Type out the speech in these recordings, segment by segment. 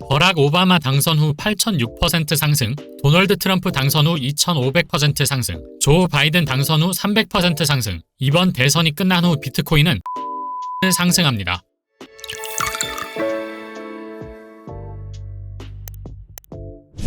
버락 오바마 당선 후 8,006% 상승, 도널드 트럼프 당선 후 2,500% 상승, 조 바이든 당선 후 300% 상승. 이번 대선이 끝난 후 비트코인은 상승합니다.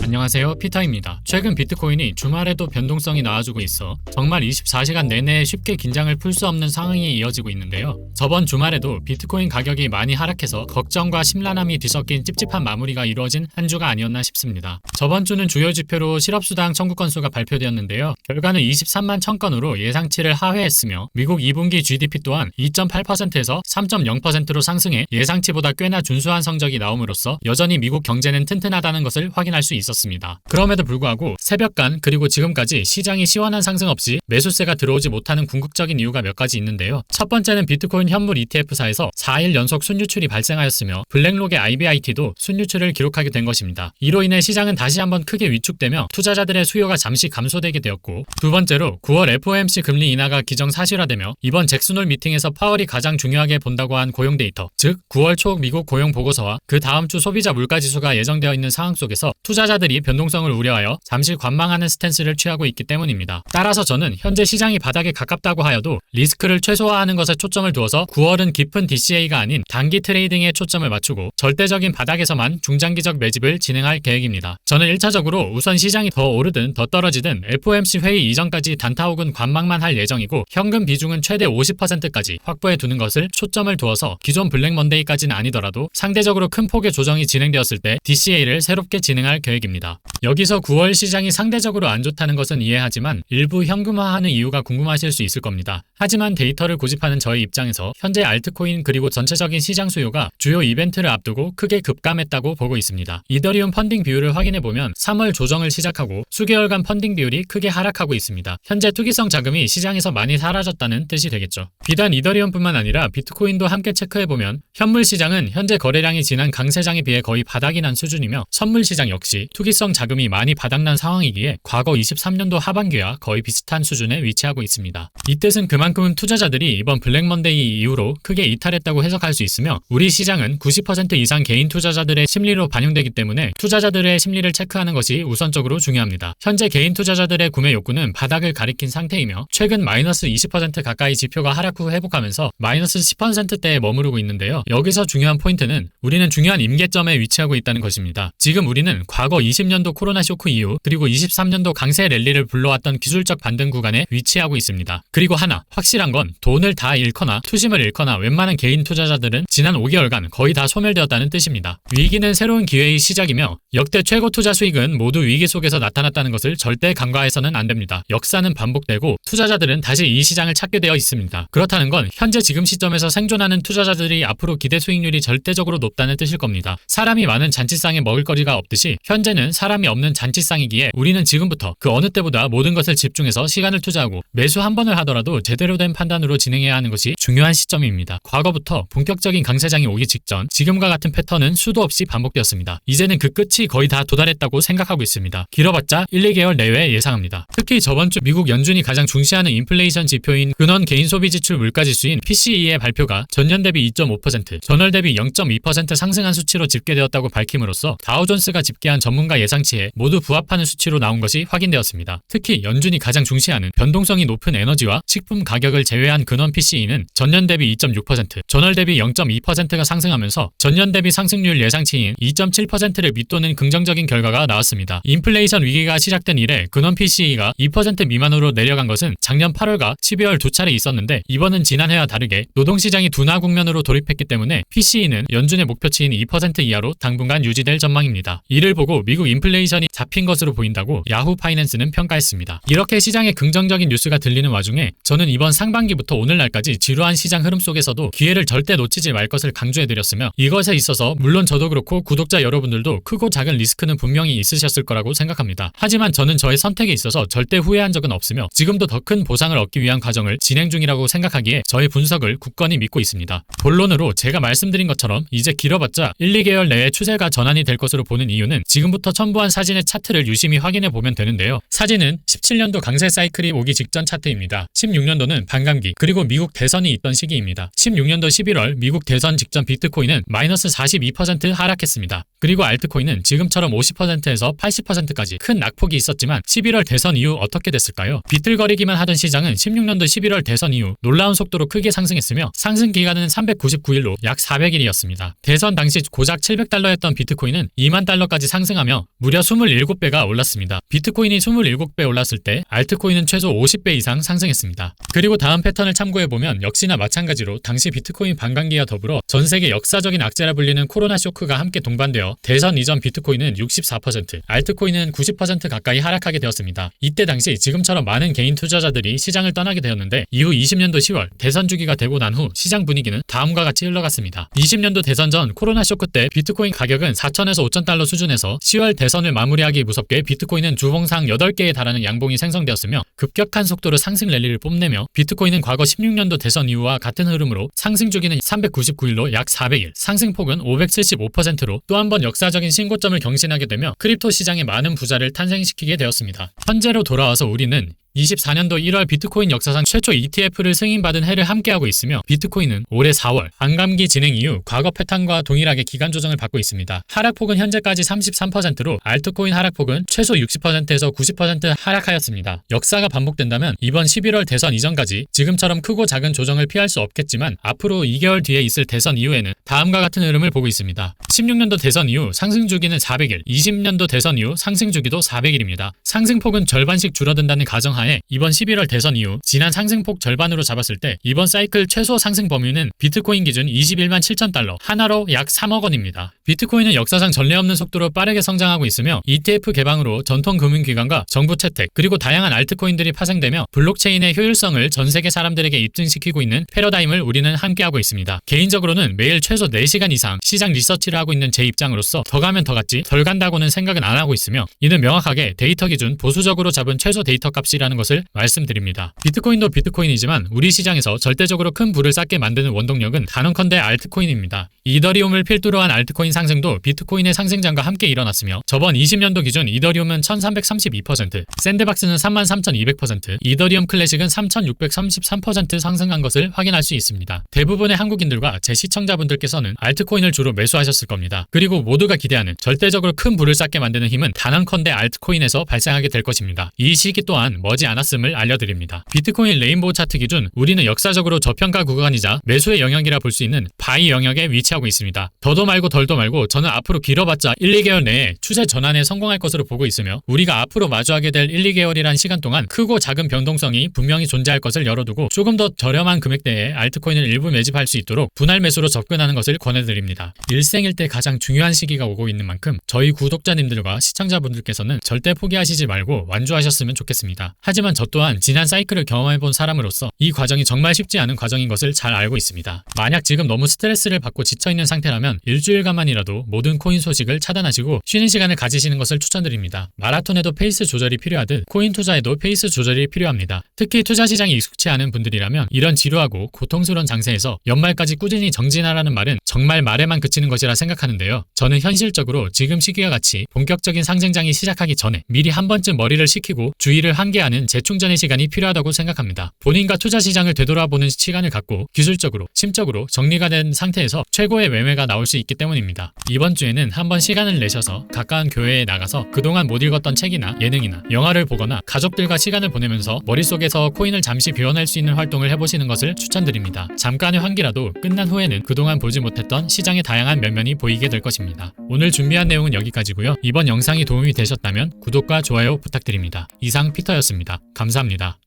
안녕하세요, 피터입니다. 최근 비트코인이 주말에도 변동성이 나와주고 있어 정말 24시간 내내 쉽게 긴장을 풀 수 없는 상황이 이어지고 있는데요. 저번 주말에도 비트코인 가격이 많이 하락해서 걱정과 심란함이 뒤섞인 찝찝한 마무리가 이루어진 한 주가 아니었나 싶습니다. 저번 주는 주요 지표로 실업수당 청구 건수가 발표되었는데요. 결과는 23만 1000건으로 예상치를 하회했으며 미국 2분기 GDP 또한 2.8%에서 3.0%로 상승해 예상치보다 꽤나 준수한 성적이 나옴으로써 여전히 미국 경제는 튼튼하다는 것을 확인할 수 있었습니다. 그럼에도 불구하고 새벽간 그리고 지금까지 시장이 시원한 상승 없이 매수세가 들어오지 못하는 궁극적인 이유가 몇 가지 있는데요. 첫 번째는 비트코인 현물 ETF사에서 4일 연속 순유출이 발생하였으며 블랙록의 IBIT도 순유출을 기록하게 된 것입니다. 이로 인해 시장은 다시 한번 크게 위축되며 투자자들의 수요가 잠시 감소되게 되었고, 두 번째로 9월 FOMC 금리 인하가 기정사실화되며 이번 잭슨홀 미팅에서 파월이 가장 중요하게 본다고 한 고용 데이터, 즉 9월 초 미국 고용 보고서와 그 다음 주 소비자 물가지수가 예정되어 있는 상황 속에서 투자자들이 변동성을 우려하여 잠시 관망하는 스탠스를 취하고 있기 때문입니다. 따라서 저는 현재 시장이 바닥에 가깝다고 하여도 리스크를 최소화하는 것에 초점을 두어서 9월은 깊은 DCA가 아닌 단기 트레이딩에 초점을 맞추고 절대적인 바닥에서만 중장기적 매집을 진행할 계획입니다. 저는 1차적으로 우선 시장이 더 오르든 더 떨어지든 FOMC 회의 이전까지 단타 혹은 관망만 할 예정이고, 현금 비중은 최대 50%까지 확보해 두는 것을 초점을 두어서 기존 블랙 먼데이까지는 아니더라도 상대적으로 큰 폭의 조정이 진행되었을 때 DCA를 새롭게 진행할 계획입니다. 여기서 9월 시장이 상대적으로 안 좋다는 것은 이해하지만 일부 현금화하는 이유가 궁금하실 수 있을 겁니다. 하지만 데이터를 고집하는 저의 입장에서 현재 알트코인 그리고 전체적인 시장 수요가 주요 이벤트를 앞두고 크게 급감했다고 보고 있습니다. 이더리움 펀딩 비율을 확인해보면 3월 조정을 시작하고 수개월간 펀딩 비율이 크게 하락하고 있습니다. 현재 투기성 자금이 시장에서 많이 사라졌다는 뜻이 되겠죠. 비단 이더리움뿐만 아니라 비트코인도 함께 체크해보면 현물 시장은 현재 거래량이 지난 강세장에 비해 거의 바닥이 난 수준이며 선물 시장 역시 투기성 자금이 많이 바닥난 상황이기에 과거 23년도 하반기와 거의 비슷한 수준에 위치하고 있습니다. 이 뜻은 그만큼 투자자들이 이번 블랙 먼데이 이후로 크게 이탈했다고 해석할 수 있으며, 우리 시장은 90% 이상 개인 투자자들의 심리로 반영되기 때문에 투자자들의 심리를 체크하는 것이 우선적으로 중요합니다. 현재 개인 투자자들의 구매 욕구는 바닥을 가리킨 상태이며 최근 마이너스 20% 가까이 지표가 하락 후 회복하면서 마이너스 10%대에 머무르고 있는데요. 여기서 중요한 포인트는 우리는 중요한 임계점에 위치하고 있다는 것입니다. 지금 우리는 과거 20년도 코로나 쇼크 이후 그리고 23년도 강세 랠리를 불러왔던 기술적 반등 구간에 위치하고 있습니다. 그리고 하나 확실한 건 돈을 다 잃거나 투심을 잃거나 웬만한 개인 투자자들은 지난 5개월간 거의 다 소멸되었다는 뜻입니다. 위기는 새로운 기회의 시작이며 역대 최고 투자 수익은 모두 위기 속에서 나타났다는 것을 절대 간과해서는 안 됩니다. 역사는 반복되고 투자자들은 다시 이 시장을 찾게 되어 있습니다. 그렇다는 건 현재 지금 시점에서 생존하는 투자자들이 앞으로 기대 수익률이 절대적으로 높다는 뜻일 겁니다. 사람이 많은 잔치상에 먹을거리가 없듯이 현재는 사람이 없는 잔치상이기에 우리는 지금부터 그 어느 때보다 모든 것을 집중해서 시간을 투자하고 매수 한 번을 하더라도 제대로 된 판단으로 진행해야 하는 것이 중요한 시점입니다. 과거부터 본격적인 강세장이 오기 직전 지금과 같은 패턴은 수도 없이 반복되었습니다. 이제는 그 끝이 거의 다 도달했다고 생각하고 있습니다. 길어봤자 1, 2개월 내외 예상합니다. 특히 저번 주 미국 연준이 가장 중시하는 인플레이션 지표인 근원 개인 소비 지출 물가지수인 PCE의 발표가 전년 대비 2.5%, 전월 대비 0.2% 상승한 수치로 집계되었다고 밝힘으로써 다우존스가 집계한 전문가 예상치에 모두 부합하는 수치로 나온 것이 확인되었습니다. 특히 연준이 가장 중시하는 변동성이 높은 에너지와 식품 가격을 제외한 근원 PCE는 전년 대비 2.6%, 전월 대비 0.2%가 상승하면서 전년 대비 상승률 예상치인 2.7%를 밑도는 긍정적인 결과가 나왔습니다. 인플레이션 위기가 시작된 이래 근원 PCE가 2% 미만으로 내려간 것은 작년 8월과 12월 두 차례 있었는데, 이번은 지난해와 다르게 노동시장이 둔화 국면으로 돌입했기 때문에 PCE는 연준의 목표치인 2% 이하로 당분간 유지될 전망입니다. 이를 보고 미국 인플레이션이 잡힌 것으로 보인다고 야후 파이낸스는 평가했습니다. 이렇게 시장에 긍정적인 뉴스가 들리는 와중에 저는 이번 상반기부터 오늘날까지 지루한 시장 흐름 속에서도 기회를 절대 놓치지 말 것을 강조해드렸으며, 이것에 있어서 물론 저도 그렇고 구독자 여러분들도 크고 작은 리스크는 분명히 있으셨을 거라고 생각합니다. 하지만 저는 저의 선택에 있어서 절대 후회한 적은 없으며 지금도 더 큰 보상을 얻기 위한 과정을 진행 중이라고 생각하기에 저의 분석을 굳건히 믿고 있습니다. 본론으로 제가 말씀드린 것처럼 이제 길어봤자 1, 2개월 내에 추세가 전환이 될 것으로 보는 이유는 지금부터 첨부한 사진의 차트를 유심히 확인해 보면 되는데요. 사진은 17년도 강세 사이클이 오기 직전 차트입니다. 16년도는 반감기 그리고 미국 대선이 있던 시기입니다. 16년도 11월 미국 대선 직전 비트코인은 마이너스 42% 하락했습니다. 그리고 알트코인은 지금처럼 50%에서 80%까지 큰 낙폭이 있었지만 11월 대선 이후 어떻게 됐을까요? 비틀거리기만 하던 시장은 16년도 11월 대선 이후 놀라운 속도로 크게 상승했으며 상승 기간은 399일로 약 400일이었습니다. 대선 당시 고작 700달러였던 비트코인은 2만 달러까지 상승하며 무려 27배가 올랐습니다. 비트코인이 27배 올랐을 때 알트코인은 최소 50배 이상 상승했습니다. 그리고 다음 패턴을 참고해보면 역시나 마찬가지로 당시 비트코인 반감기와 더불어 전 세계 역사적인 악재라 불리는 코로나 쇼크가 함께 동반되어 대선 이전 비트코인은 64%, 알트코인은 90% 가까이 하락하게 되었습니다. 이때 당시 지금처럼 많은 개인 투자자들이 시장을 떠나게 되었는데 이후 20년도 10월 대선 주기가 되고 난 후 시장 분위기는 다음과 같이 흘러갔습니다. 20년도 대선 전 코로나 쇼크 때 비트코인 가격은 4,000에서 5,000달러 수준에서 10월 대선을 마무리하기 무섭게 비트코인은 주봉상 8개에 달하는 양봉이 생성되었으며 급격한 속도로 상승 랠리를 뽐내며 비트코인은 과거 16년도 대선 이후와 같은 흐름으로 상승 주기는 399일로 약 400일, 상승폭은 575%로 또 한 번 역사적인 신고점을 경신하게 되며 크립토 시장에 많은 부자를 탄생시키게 되었습니다. 현재로 돌아와서 우리는 24년도 1월 비트코인 역사상 최초 ETF를 승인받은 해를 함께하고 있으며 비트코인은 올해 4월 반감기 진행 이후 과거 패턴과 동일하게 기간 조정을 받고 있습니다. 하락폭은 현재까지 33%로 알트코인 하락폭은 최소 60%에서 90% 하락하였습니다. 역사가 반복된다면 이번 11월 대선 이전까지 지금처럼 크고 작은 조정을 피할 수 없겠지만 앞으로 2개월 뒤에 있을 대선 이후에는 다음과 같은 흐름을 보고 있습니다. 16년도 대선 이후 상승 주기는 400일, 20년도 대선 이후 상승 주기도 400일입니다. 상승폭은 절반씩 줄어든다는 가정하에 이번 11월 대선 이후 지난 상승폭 절반으로 잡았을 때 이번 사이클 최소 상승 범위는 비트코인 기준 21만 7천 달러, 하나로 약 3억 원입니다. 비트코인은 역사상 전례 없는 속도로 빠르게 성장하고 있으며 ETF 개방으로 전통 금융기관과 정부 채택 그리고 다양한 알트코인들이 파생되며 블록체인의 효율성을 전 세계 사람들에게 입증시키고 있는 패러다임을 우리는 함께하고 있습니다. 개인적으로는 매일 최소 4시간 이상 시장 리서치를 하고 있는 제 입장으로서 더 가면 더 갔지 덜 간다고는 생각은 안 하고 있으며 이는 명확하게 데이터 기준 보수적으로 잡은 최소 데이터 값이라는 것을 말씀드립니다. 비트코인도 비트코인이지만 우리 시장에서 절대적으로 큰 부를 쌓게 만드는 원동력은 단언컨대 알트코인입니다. 이더리움을 필두로 한 알트코인 상승도 비트코인의 상승장과 함께 일어났으며 저번 20년도 기준 이더리움은 1332%, 샌드박스는 33,200%, 이더리움 클래식은 3633% 상승한 것을 확인할 수 있습니다. 대부분의 한국인들과 제 시청자분들께서는 알트코인을 주로 매수하셨을 겁니다. 그리고 모두가 기대하는 절대적으로 큰 부를 쌓게 만드는 힘은 단언컨대 알트코인에서 발생하게 될 것입니다. 이 시기 또한 머지 않았음을 알려드립니다. 비트코인 레인보우 차트 기준 우리는 역사적으로 저평가 구간이자 매수의 영역이라 볼 수 있는 바이 영역에 위치하고 있습니다. 더도 말고 덜도 말고 저는 앞으로 길어봤자 1, 2개월 내에 추세 전환에 성공할 것으로 보고 있으며 우리가 앞으로 마주하게 될 1, 2개월이란 시간 동안 크고 작은 변동성이 분명히 존재할 것을 열어두고 조금 더 저렴한 금액대에 알트코인을 일부 매집할 수 있도록 분할 매수로 접근하는 것을 권해드립니다. 일생일대 가장 중요한 시기가 오고 있는 만큼 저희 구독자님들과 시청자분들께서는 절대 포기하시지 말고 완주하셨으면 좋겠습니다. 하지만 저 또한 지난 사이클을 경험해본 사람으로서 이 과정이 정말 쉽지 않은 과정인 것을 잘 알고 있습니다. 만약 지금 너무 스트레스를 받고 지쳐있는 상태라면 일주일간만이라도 모든 코인 소식을 차단하시고 쉬는 시간을 가지시는 것을 추천드립니다. 마라톤에도 페이스 조절이 필요하듯 코인 투자에도 페이스 조절이 필요합니다. 특히 투자 시장이 익숙치 않은 분들이라면 이런 지루하고 고통스러운 장세에서 연말까지 꾸준히 정진하라는 말은 정말 말에만 그치는 것이라 생각하는데요. 저는 현실적으로 지금 시기와 같이 본격적인 상승장이 시작하기 전에 미리 한 번쯤 머리를 식히고 주의를 환기하는 재충전의 시간이 필요하다고 생각합니다. 본인과 투자 시장을 되돌아보는 시간을 갖고 기술적으로, 심적으로 정리가 된 상태에서 최고의 매매가 나올 수 있기 때문입니다. 이번 주에는 한번 시간을 내셔서 가까운 교회에 나가서 그동안 못 읽었던 책이나 예능이나 영화를 보거나 가족들과 시간을 보내면서 머릿속에서 코인을 잠시 비워낼 수 있는 활동을 해보시는 것을 추천드립니다. 잠깐의 환기라도 끝난 후에는 그동안 보지 못했던 시장의 다양한 면면이 보이게 될 것입니다. 오늘 준비한 내용은 여기까지고요. 이번 영상이 도움이 되셨다면 구독과 좋아요 부탁드립니다. 이상 피터였습니다. 감사합니다.